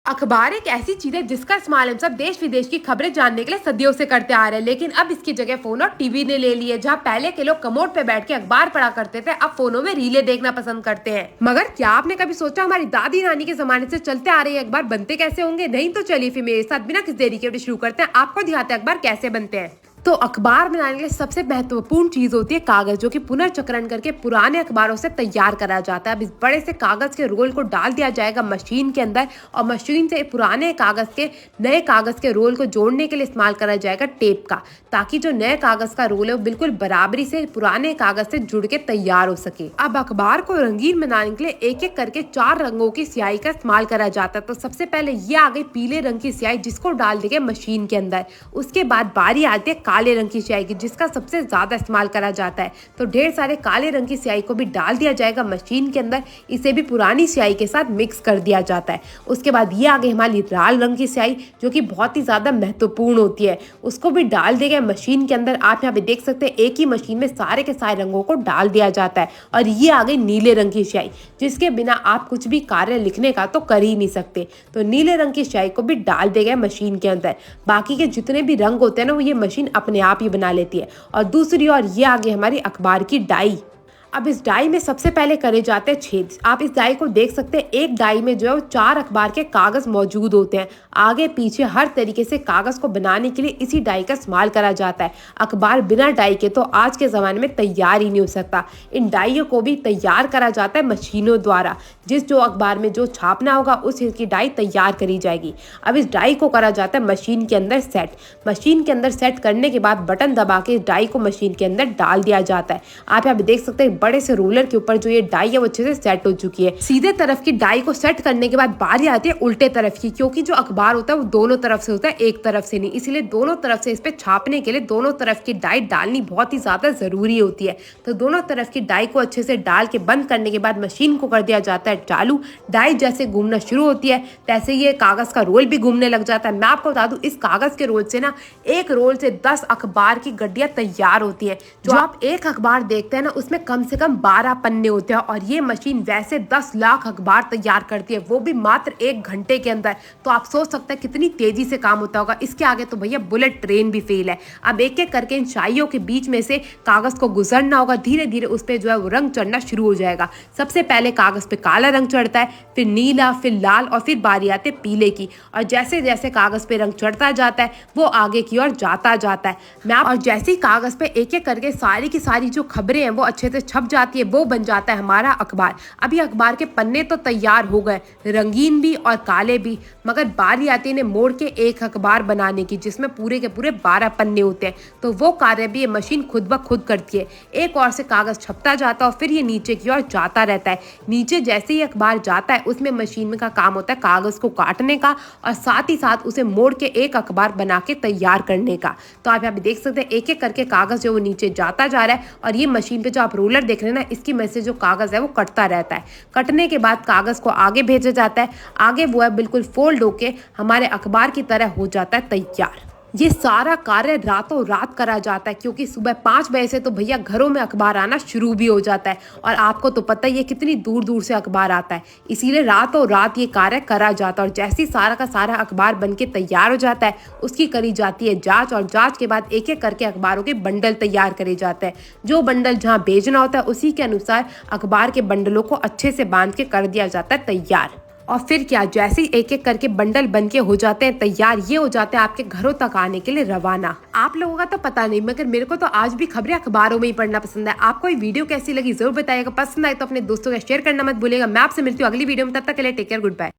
अखबार एक ऐसी चीज है जिसका इस्तेमाल हम सब देश विदेश की खबरें जानने के लिए सदियों से करते आ रहे हैं, लेकिन अब इसकी जगह फोन और टीवी ने ले ली है। जहाँ पहले के लोग कमोड पे बैठ के अखबार पढ़ा करते थे, अब फोनों में रीलें देखना पसंद करते हैं। मगर क्या आपने कभी सोचा हमारी दादी नानी के जमाने से चलते आ रहे अखबार बनते कैसे होंगे? नहीं तो चलिए फिर मेरे साथ बिना किसी देरी के शुरू करते हैं, आपको दिखाते हैं अखबार कैसे बनते हैं। तो अखबार बनाने के लिए सबसे महत्वपूर्ण चीज होती है कागज, जो कि पुनर्चक्रण करके पुराने अखबारों से तैयार करा जाता है। अब इस बड़े से कागज के रोल को डाल दिया जाएगा मशीन के अंदर, और मशीन से पुराने कागज के नए कागज के रोल को जोड़ने के लिए इस्तेमाल करा जाएगा टेप का, ताकि जो नए कागज का रोल है वो बिल्कुल बराबरी से पुराने कागज से जुड़ के तैयार हो सके। अब अखबार को रंगीन बनाने के लिए एक एक करके 4 रंगों की स्याही का इस्तेमाल करा जाता है। तो सबसे पहले ये आ गई पीले रंग की स्याही, जिसको डाल देंगे मशीन के अंदर। उसके बाद बारी आती है काले रंग की स्याही की, जिसका सबसे ज्यादा इस्तेमाल करा जाता है। तो ढेर सारे काले रंग की स्याही को भी डाल दिया जाएगा मशीन के अंदर, इसे भी पुरानी स्याही के साथ मिक्स कर दिया जाता है। उसके बाद ये आ गई हमारी लाल रंग की स्याही, जो कि बहुत ही ज्यादा महत्वपूर्ण होती है, उसको भी डाल दिया गया मशीन के अंदर। आप यहाँ पे देख सकते हैं एक ही मशीन में सारे के सारे रंगों को डाल दिया जाता है। और ये आ गई नीले रंग की स्याही, जिसके बिना आप कुछ भी कार्य लिखने का तो कर ही नहीं सकते। तो नीले रंग की स्याही को भी डाल दिया गया मशीन के अंदर। बाकी के जितने भी रंग होते हैं ना, वो ये मशीन अपने आप ही बना लेती है। और दूसरी ओर ये आ गई हमारी अखबार की डाई। अब इस डाई में सबसे पहले करे जाते हैं छेद। आप इस डाई को देख सकते हैं, एक डाई में जो है 4 अखबार के कागज मौजूद होते हैं। आगे पीछे हर तरीके से कागज को बनाने के लिए इसी डाई का इस्तेमाल करा जाता है। अखबार बिना डाई के तो आज के ज़माने में तैयार ही नहीं हो सकता। इन डाइयों को भी तैयार करा जाता है मशीनों द्वारा। जो अखबार में जो छापना होगा उस चीज़ की डाई तैयार करी जाएगी। अब इस डाई को करा जाता है मशीन के अंदर सेट। मशीन के अंदर सेट करने के बाद बटन दबा के इस डाई को मशीन के अंदर डाल दिया जाता है। आप यहाँ पे देख सकते हैं बड़े से रोलर के ऊपर जो ये डाई है वो अच्छे से सेट हो चुकी है। सीधे तरफ की डाई को सेट करने के बाद बारी आती है उल्टे तरफ की, क्योंकि जो अखबार होता है वो दोनों तरफ से होता है, एक तरफ से नहीं। इसलिए दोनों तरफ से इस पे छापने के लिए दोनों तरफ की डाई डालनी बहुत ही ज्यादा जरूरी होती है। तो दोनों तरफ की डाई को अच्छे से डाल के बंद करने के बाद मशीन को कर दिया जाता है चालू। डाई जैसे घूमना शुरू होती है तैसे ये कागज का रोल भी घूमने लग जाता है। मैं आपको बता दूं, इस कागज के रोल से ना, एक रोल से 10 अखबार की गड्डियां तैयार होती है। जो आप एक अखबार देखते हैं ना, उसमें कम से कम 12 पन्ने होते हैं, और ये मशीन वैसे 10 लाख अखबार तैयार करती है, वो भी मात्र 1 घंटे के अंदर। तो आप सोच सकते हैं कितनी तेजी से काम होता होगा। इसके आगे तो भैया बुलेट ट्रेन भी फेल है। अब एक एक करके इन शाइयों के बीच में से कागज को गुजरना होगा। धीरे धीरे उस पर जो है वो रंग चढ़ना शुरू हो जाएगा। सबसे पहले कागज पे काला रंग चढ़ता है, फिर नीला, फिर लाल, और फिर बारी आती है पीले की। और जैसे जैसे कागज पे रंग चढ़ता जाता है वो आगे की ओर जाता जाता है। और जैसे ही कागज पे एक एक करके सारी की सारी जो खबरें हैं वो अच्छे से छप जाती है, वो बन जाता है हमारा अखबार। अभी अखबार के पन्ने तो तैयार हो गए, रंगीन भी और काले भी, मगर बारी आती है मोड़ के एक अखबार बनाने की, जिसमें पूरे के पूरे 12 पन्ने होते हैं। तो वो कार्य भी ये मशीन खुद ब खुद करती है। एक और से कागज छपता जाता है और फिर ये नीचे की ओर जाता रहता है। नीचे जैसे ही अखबार जाता है, उसमें मशीन का काम होता है कागज को काटने का, और साथ ही साथ उसे मोड़ के एक अखबार बना के तैयार करने का। तो आप यहाँ पे देख सकते हैं एक एक करके कागज जो वो नीचे जाता जा रहा है, और ये मशीन पे जो आप रोलर देख रहे हैं ना, इसकी मदद से जो कागज है वो कटता रहता है। कटने के बाद कागज को आगे भेजा जाता है। आगे वो है बिल्कुल फोल्ड होके हमारे अखबार की तरह हो जाता है तैयार। ये सारा कार्य रातों रात करा जाता है, क्योंकि सुबह 5 बजे से तो भैया घरों में अखबार आना शुरू भी हो जाता है। और आपको तो पता ही है कितनी दूर दूर से अखबार आता है, इसीलिए रातों रात ये कार्य करा जाता है। और जैसे ही सारा का सारा अखबार बनके तैयार हो जाता है, उसकी करी जाती है जांच, और जांच के बाद एक एक करके अखबारों के बंडल तैयार करे जाते हैं। जो बंडल जहाँ भेजना होता है उसी के अनुसार अखबार के बंडलों को अच्छे से बांध के कर दिया जाता है तैयार। और फिर क्या, जैसे ही एक एक करके बंडल बनके हो जाते हैं तैयार, ये हो जाते हैं आपके घरों तक आने के लिए रवाना। आप लोगों का तो पता नहीं, मगर मेरे को तो आज भी खबरें अखबारों में ही पढ़ना पसंद है। आपको ये वीडियो कैसी लगी जरूर बताइएगा। पसंद आए तो अपने दोस्तों का शेयर करना मत भूलिएगा। मैं आपसे मिलती हूँ अगली वीडियो में, तब तक के लिए टेक केयर, गुड बाय।